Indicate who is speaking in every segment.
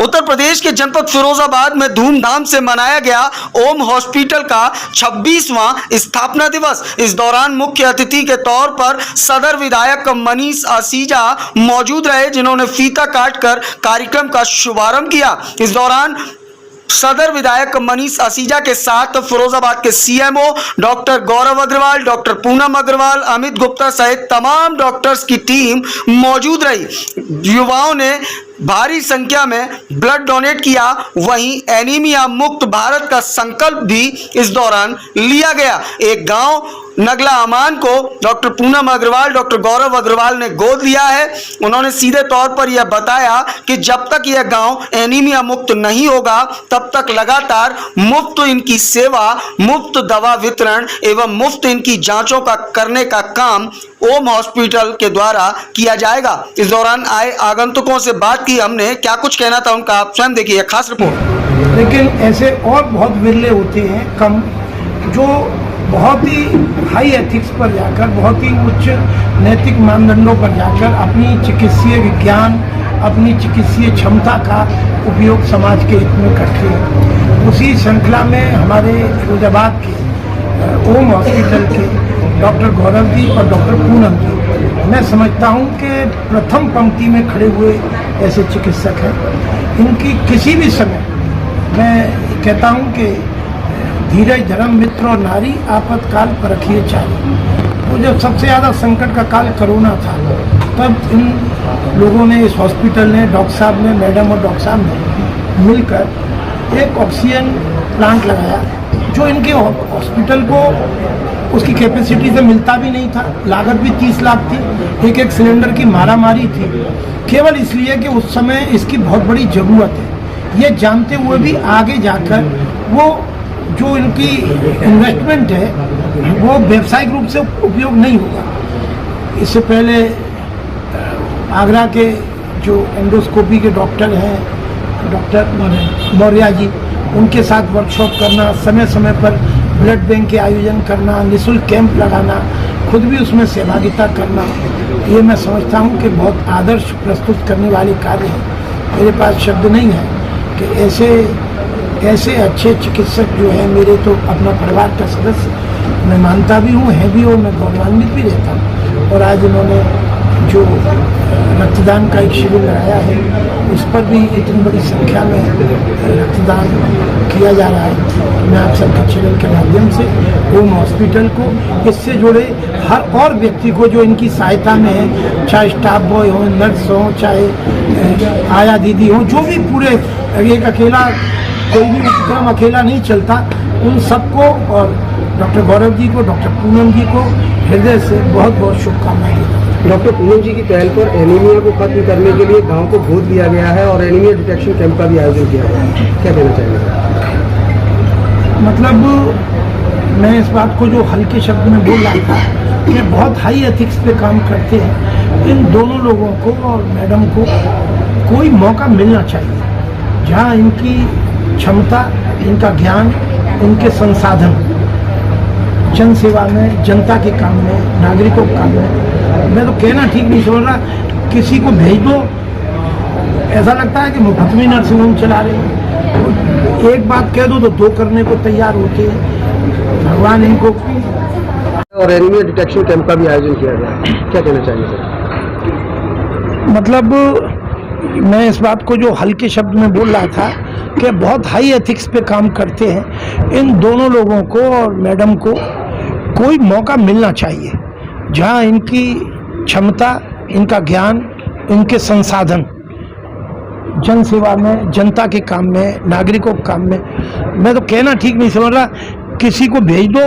Speaker 1: उत्तर प्रदेश के जनपद फिरोजाबाद में धूमधाम से मनाया गया ओम हॉस्पिटल का 26वां स्थापना दिवस। इस दौरान मुख्य अतिथि के तौर पर सदर विधायक मनीष आसीजा मौजूद रहे, जिन्होंने फीता काटकर कार्यक्रम का शुभारंभ किया। इस दौरान सदर विधायक मनीष आसीजा के साथ फिरोजाबाद के सीएमओ डॉक्टर गौरव अग्रवाल, डॉक्टर पूनम अग्रवाल, अमित गुप्ता सहित तमाम डॉक्टर्स की टीम मौजूद रही। युवाओं ने भारी संख्या में ब्लड डोनेट किया। वहीं एनीमिया मुक्त भारत का संकल्प भी इस दौरान लिया गया। एक गांव नगला अमान को डॉक्टर पूनम अग्रवाल, डॉक्टर गौरव अग्रवाल ने गोद लिया है। उन्होंने सीधे तौर पर यह बताया कि जब तक यह गांव एनीमिया मुक्त नहीं होगा तब तक लगातार मुफ्त इनकी सेवा, मुफ्त दवा वितरण एवं मुफ्त इनकी जांचों का करने का काम ओम हॉस्पिटल के द्वारा किया जाएगा। इस दौरान आए आगंतुकों से बात की हमने, क्या कुछ कहना था उनका, आप स्वयं देखिए खास रिपोर्ट।
Speaker 2: लेकिन ऐसे और बहुत विरले होते हैं कम, जो बहुत ही हाई एथिक्स पर जाकर, बहुत ही उच्च नैतिक मानदंडों पर जाकर अपनी चिकित्सीय विज्ञान, अपनी चिकित्सीय क्षमता का उपयोग समाज के हित में करते हैं। उसी श्रृंखला में हमारे फिरोजाबाद के ओम हॉस्पिटल के डॉक्टर गौरव जी और डॉक्टर पूनम जी, मैं समझता हूं कि प्रथम पंक्ति में खड़े हुए ऐसे चिकित्सक हैं। इनकी किसी भी समय मैं कहता हूं कि धीरज धर्म मित्र और नारी आपातकाल परखिए चाहे। तो जब सबसे ज़्यादा संकट का काल कोरोना था, तब इन लोगों ने, इस हॉस्पिटल ने, डॉक्टर साहब ने, मैडम और डॉक्टर साहब ने मिलकर एक ऑक्सीजन प्लांट लगाया, जो इनके हॉस्पिटल को उसकी कैपेसिटी से मिलता भी नहीं था। लागत भी 30 लाख थी। एक सिलेंडर की मारामारी थी, केवल इसलिए कि उस समय इसकी बहुत बड़ी ज़रूरत है। ये जानते हुए भी आगे जाकर वो जो इनकी इन्वेस्टमेंट है वो व्यावसायिक रूप से उपयोग नहीं होगा। इससे पहले आगरा के जो एंडोस्कोपी के डॉक्टर हैं, डॉक्टर मौर्या जी, उनके साथ वर्कशॉप करना, समय समय पर ब्लड बैंक के आयोजन करना, निःशुल्क कैंप लगाना, खुद भी उसमें सहभागिता करना, ये मैं समझता हूँ कि बहुत आदर्श प्रस्तुत करने वाले कार्य हैं। मेरे पास शब्द नहीं है कि ऐसे अच्छे चिकित्सक जो हैं, मेरे तो अपना परिवार का सदस्य, मैं मानता भी हूँ, है भी, और मैं गौरवान्वित भी रहता हूँ। और आज उन्होंने जो रक्तदान का एक शिविर लगाया है, उस पर भी इतनी बड़ी संख्या में रक्तदान किया जा रहा है। मैं आप सबके चैनल के माध्यम से ओम हॉस्पिटल को, इससे जुड़े हर और व्यक्ति को जो इनकी सहायता में है, चाहे स्टाफ बॉय हो, नर्स हो, चाहे आया दीदी हो, जो भी पूरे, एक अकेला कोई भी उपक्रम अकेला नहीं चलता, उन सबको और डॉक्टर गौरव जी को, डॉक्टर पूनम जी को हृदय से बहुत बहुत शुभकामनाएं देता हूं।
Speaker 3: डॉक्टर पूनम जी की पहल पर एनीमिया को खत्म करने के लिए गांव को गोद लिया गया है और एनीमिया डिटेक्शन कैंप का भी आयोजन किया गया है, क्या कहना चाहिए?
Speaker 2: मतलब मैं इस बात को जो हल्के शब्द में बोल रहा था कि बहुत हाई एथिक्स पे काम करते हैं, इन दोनों लोगों को और मैडम को कोई मौका मिलना चाहिए जहाँ इनकी क्षमता, इनका ज्ञान, इनके संसाधन जन सेवा में, जनता के काम में, नागरिकों के काम में, मैं तो कहना ठीक नहीं समझ रहा। किसी को भेज दो, ऐसा लगता है कि मुफ्त में नर्सिंग होम चला रहे हैं। एक बात कह दो तो दो करने को तैयार होते हैं। भगवान इनको।
Speaker 3: और एनीमिया डिटेक्शन कैंप का भी आयोजन किया गया, क्या कहना चाहिए सर?
Speaker 2: मतलब मैं इस बात को जो हल्के शब्द में बोल रहा था कि बहुत हाई एथिक्स पे काम करते हैं, इन दोनों लोगों को और मैडम को कोई मौका मिलना चाहिए जहां इनकी क्षमता, इनका ज्ञान, इनके संसाधन जन सेवा में, जनता के काम में, नागरिकों के काम में, मैं तो कहना ठीक नहीं समझ रहा। किसी को भेज दो,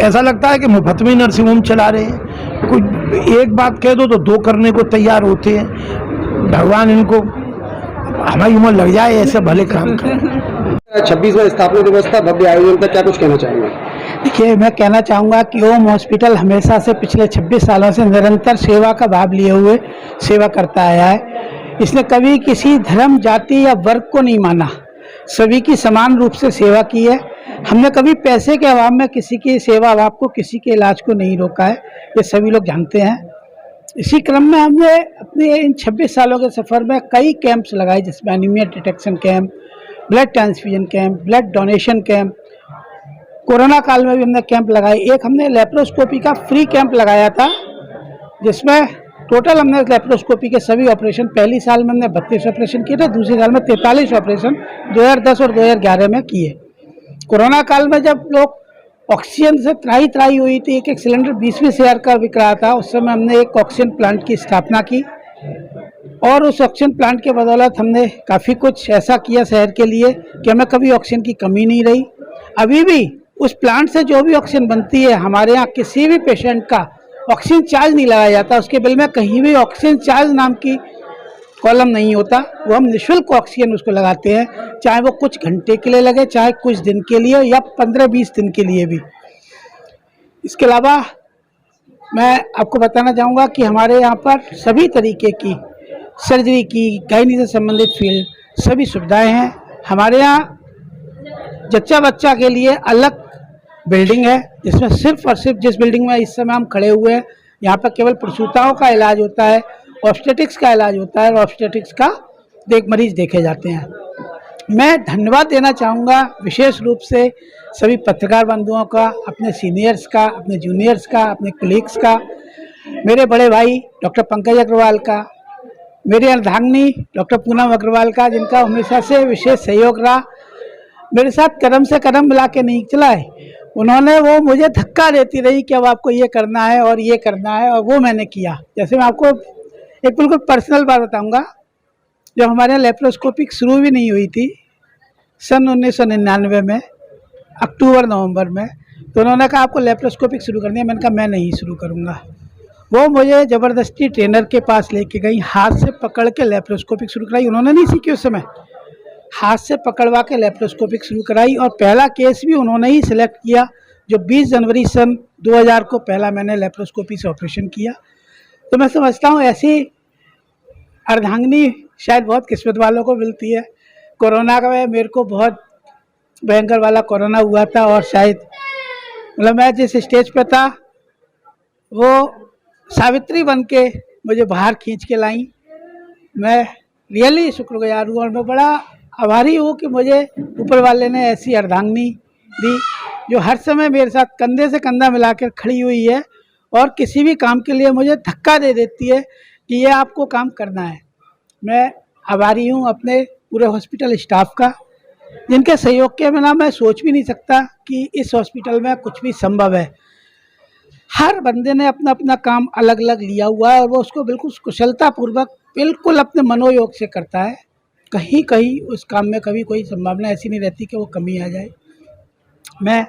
Speaker 2: ऐसा लगता है कि मुफ्त में नर्सिंग होम चला रहे हैं। कुछ एक बात कह दो तो दो करने को तैयार होते हैं। भगवान इनको, हमारी उम्र लग जाए ऐसे भले काम करें।
Speaker 3: 26वां स्थापना दिवस था, भव्य आयोजन था, क्या कुछ कहना चाहेंगे?
Speaker 4: देखिए, मैं कहना चाहूँगा कि ओम हॉस्पिटल हमेशा से पिछले 26 सालों से निरंतर सेवा का भाव लिए हुए सेवा करता आया है। इसने कभी किसी धर्म, जाति या वर्ग को नहीं माना, सभी की समान रूप से सेवा की है। हमने कभी पैसे के अभाव में किसी की सेवा अभाव को, किसी के इलाज को नहीं रोका है, ये सभी लोग जानते हैं। इसी क्रम में हमने अपने इन 26 सालों के सफ़र में कई कैंप्स लगाए, जिसमें anaemia detection camp, blood transfusion camp, blood donation camp. Corona काल में भी हमने कैंप लगाए। एक हमने लेप्रोस्कोपी का फ्री कैंप लगाया था, जिसमें टोटल हमने लेप्रोस्कोपी के सभी ऑपरेशन, पहली साल में हमने 32 ऑपरेशन किए थे, दूसरी साल में 43 ऑपरेशन 2010 और 2011 में किए। कोरोना काल में जब लोग ऑक्सीजन से त्राही त्राही हुई थी, एक एक सिलेंडर 20-20 हज़ार का बिक रहा था, उस समय हमने एक ऑक्सीजन प्लांट की स्थापना की और उस ऑक्सीजन प्लांट के बदौलत हमने काफ़ी कुछ ऐसा किया शहर के लिए कि हमें कभी ऑक्सीजन की कमी नहीं रही। अभी भी उस प्लांट से जो भी ऑक्सीजन बनती है, हमारे यहाँ किसी भी पेशेंट का ऑक्सीजन चार्ज नहीं लगाया जाता। उसके बिल में कहीं भी ऑक्सीजन चार्ज नाम की कॉलम नहीं होता। वो हम निःशुल्क ऑक्सीजन उसको लगाते हैं, चाहे वो कुछ घंटे के लिए लगे, चाहे कुछ दिन के लिए या 15-20 दिन के लिए भी। इसके अलावा मैं आपको बताना चाहूँगा कि हमारे यहाँ पर सभी तरीके की सर्जरी की, गायनी से संबंधित फील्ड सभी सुविधाएं हैं। हमारे यहाँ जच्चा बच्चा के लिए अलग बिल्डिंग है, जिसमें सिर्फ और सिर्फ जिस बिल्डिंग में इस समय हम खड़े हुए हैं, यहाँ पर केवल प्रसूताओं का इलाज होता है, ऑब्स्टेटिक्स का इलाज होता है और ऑब्स्टेटिक्स का मरीज देखे जाते हैं। मैं धन्यवाद देना चाहूँगा विशेष रूप से सभी पत्रकार बंधुओं का, अपने सीनियर्स का, अपने जूनियर्स का, अपने कोलीग्स का, मेरे बड़े भाई डॉक्टर पंकज अग्रवाल का, मेरी अर्धांगिनी डॉक्टर पूनम अग्रवाल का, जिनका हमेशा से विशेष सहयोग रहा। मेरे साथ कदम से कदम मिला के नहीं चला है, उन्होंने वो मुझे धक्का देती रही कि अब आपको ये करना है और ये करना है, और वो मैंने किया। जैसे मैं आपको एक बिल्कुल पर्सनल बात बताऊंगा, जब हमारे यहाँ लेप्रोस्कोपिक शुरू भी नहीं हुई थी सन 1999 में अक्टूबर-नवंबर में, तो उन्होंने कहा आपको लेप्रोस्कोपिक शुरू करनी है। मैंने कहा मैं नहीं शुरू करूँगा। वो मुझे ज़बरदस्ती ट्रेनर के पास लेके गई, हाथ से पकड़ के लेप्रोस्कोपिक शुरू कराई। उन्होंने नहीं सीखी उस समय, हाथ से पकड़वा के लेप्रोस्कोपिक शुरू कराई और पहला केस भी उन्होंने ही सिलेक्ट किया, जो 20 जनवरी सन 2000 को पहला मैंने लेप्रोस्कोपी से ऑपरेशन किया। तो मैं समझता हूँ ऐसी अर्धांगिनी शायद बहुत किस्मत वालों को मिलती है। कोरोना का मेरे को बहुत भयंकर वाला कोरोना हुआ था और शायद मतलब मैं जिस स्टेज पे था वो सावित्री बन के मुझे बाहर खींच के लाई। मैं रियली शुक्रगुजार हूँ और मैं बड़ा आभारी हूँ कि मुझे ऊपर वाले ने ऐसी अर्धांगिनी दी जो हर समय मेरे साथ कंधे से कंधा मिलाकर खड़ी हुई है और किसी भी काम के लिए मुझे धक्का दे देती है कि ये आपको काम करना है। मैं आभारी हूँ अपने पूरे हॉस्पिटल स्टाफ का, जिनके सहयोग के बिना मैं सोच भी नहीं सकता कि इस हॉस्पिटल में कुछ भी संभव है। हर बंदे ने अपना अपना काम अलग अलग लिया हुआ है और वो उसको बिल्कुल कुशलतापूर्वक, बिल्कुल अपने मनोयोग से करता है। कहीं कहीं उस काम में कभी कोई संभावना ऐसी नहीं रहती कि वो कमी आ जाए। मैं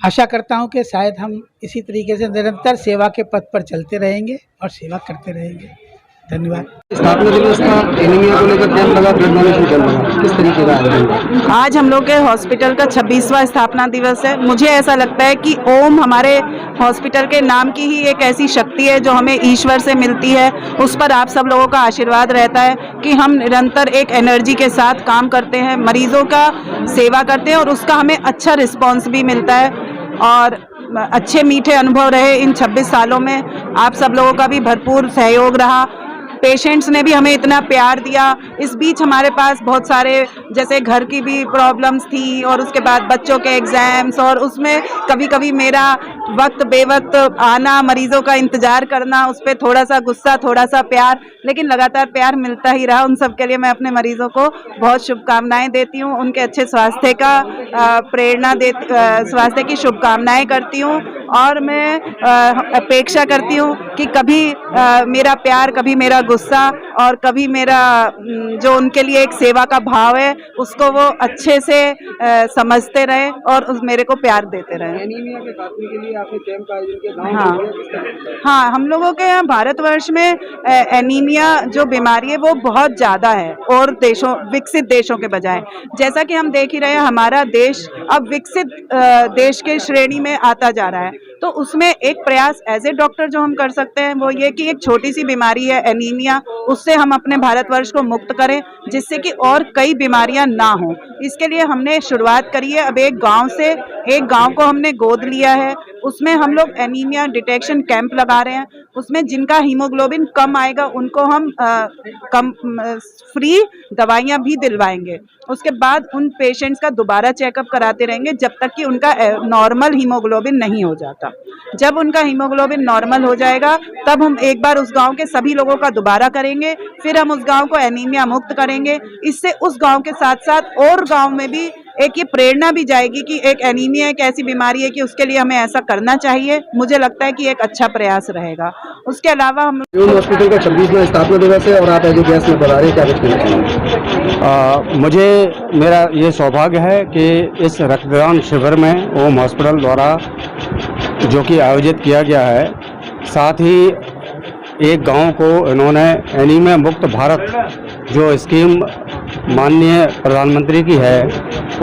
Speaker 4: आशा करता हूं कि शायद हम इसी तरीके से निरंतर सेवा के पथ पर चलते रहेंगे और सेवा करते रहेंगे। धन्यवाद।
Speaker 3: स्थापना दिवस का एनीमिया को लेकर कैंप लगा, ब्लड डोनेशन कैंप लगा, किस तरीके का आयोजन?
Speaker 5: आज हम लोग के हॉस्पिटल का 26वां स्थापना दिवस है। मुझे ऐसा लगता है कि ओम हमारे हॉस्पिटल के नाम की ही एक ऐसी शक्ति है जो हमें ईश्वर से मिलती है। उस पर आप सब लोगों का आशीर्वाद रहता है कि हम निरंतर एक एनर्जी के साथ काम करते हैं, मरीजों का सेवा करते हैं और उसका हमें अच्छा रिस्पॉन्स भी मिलता है और अच्छे मीठे अनुभव रहे इन 26 सालों में। आप सब लोगों का भी भरपूर सहयोग रहा, पेशेंट्स ने भी हमें इतना प्यार दिया। इस बीच हमारे पास बहुत सारे जैसे घर की भी प्रॉब्लम्स थी और उसके बाद बच्चों के एग्ज़ाम्स, और उसमें कभी कभी मेरा वक्त बेवक्त आना, मरीज़ों का इंतज़ार करना, उस पर थोड़ा सा गुस्सा, थोड़ा सा प्यार, लेकिन लगातार प्यार मिलता ही रहा। उन सब के लिए मैं अपने मरीज़ों को बहुत शुभकामनाएं देती हूँ, उनके अच्छे स्वास्थ्य का स्वास्थ्य की शुभकामनाएं करती हूँ और मैं अपेक्षा करती हूँ कि कभी मेरा प्यार, कभी मेरा गुस्सा और कभी मेरा जो उनके लिए एक सेवा का भाव है उसको वो अच्छे से समझते रहे और मेरे को प्यार देते रहे।
Speaker 3: एनीमिया के खात्मे के लिए आपने कैंप का आयोजन किया, गांव
Speaker 5: हाँ।
Speaker 3: में किस तरह?
Speaker 5: हाँ, हम लोगों के यहाँ भारतवर्ष में एनीमिया जो बीमारी है वो बहुत ज़्यादा है और विकसित देशों के बजाय। जैसा कि हम देख ही रहे हैं, हमारा देश अब विकसित देश के श्रेणी में आता जा रहा है, तो उसमें एक प्रयास एज ए डॉक्टर जो हम कर सकते हैं वो ये कि एक छोटी सी बीमारी है एनीमिया, उससे हम अपने भारतवर्ष को मुक्त करें जिससे कि और कई बीमारियां ना हो। इसके लिए हमने शुरुआत करी है। अब एक गांव को हमने गोद लिया है, उसमें हम लोग एनीमिया डिटेक्शन कैंप लगा रहे हैं। उसमें जिनका हीमोग्लोबिन कम आएगा उनको हम फ्री दवाइयां भी दिलवाएंगे। उसके बाद उन पेशेंट्स का दोबारा चेकअप कराते रहेंगे जब तक कि उनका नॉर्मल हीमोग्लोबिन नहीं हो जाता। जब उनका हीमोग्लोबिन नॉर्मल हो जाएगा तब हम एक बार उस गांव के सभी लोगों का दोबारा करेंगे, फिर हम उस गांव को एनीमिया मुक्त करेंगे। इससे उस गांव के साथ साथ और गांव में भी एक ये प्रेरणा भी जाएगी कि एक एनीमिया एक ऐसी बीमारी है कि उसके लिए हमें ऐसा करना चाहिए। मुझे लगता है कि एक अच्छा प्रयास रहेगा। उसके अलावा हम
Speaker 3: एओम हॉस्पिटल का 26वां स्थापना दिवस है और आप एज ए गेस्ट में बता रहे हैं, क्या कुछ कहना चाहेंगे?
Speaker 6: मुझे मेरा ये सौभाग्य है कि इस रक्तदान शिविर में ओम हॉस्पिटल द्वारा जो कि आयोजित किया गया है, साथ ही एक गांव को इन्होंने एनीमिया मुक्त भारत जो स्कीम माननीय प्रधानमंत्री की है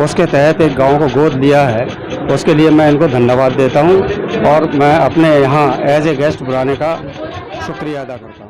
Speaker 6: उसके तहत एक गांव को गोद लिया है। उसके लिए मैं इनको धन्यवाद देता हूं और मैं अपने यहाँ एज ए गेस्ट बुलाने का शुक्रिया अदा करता हूं।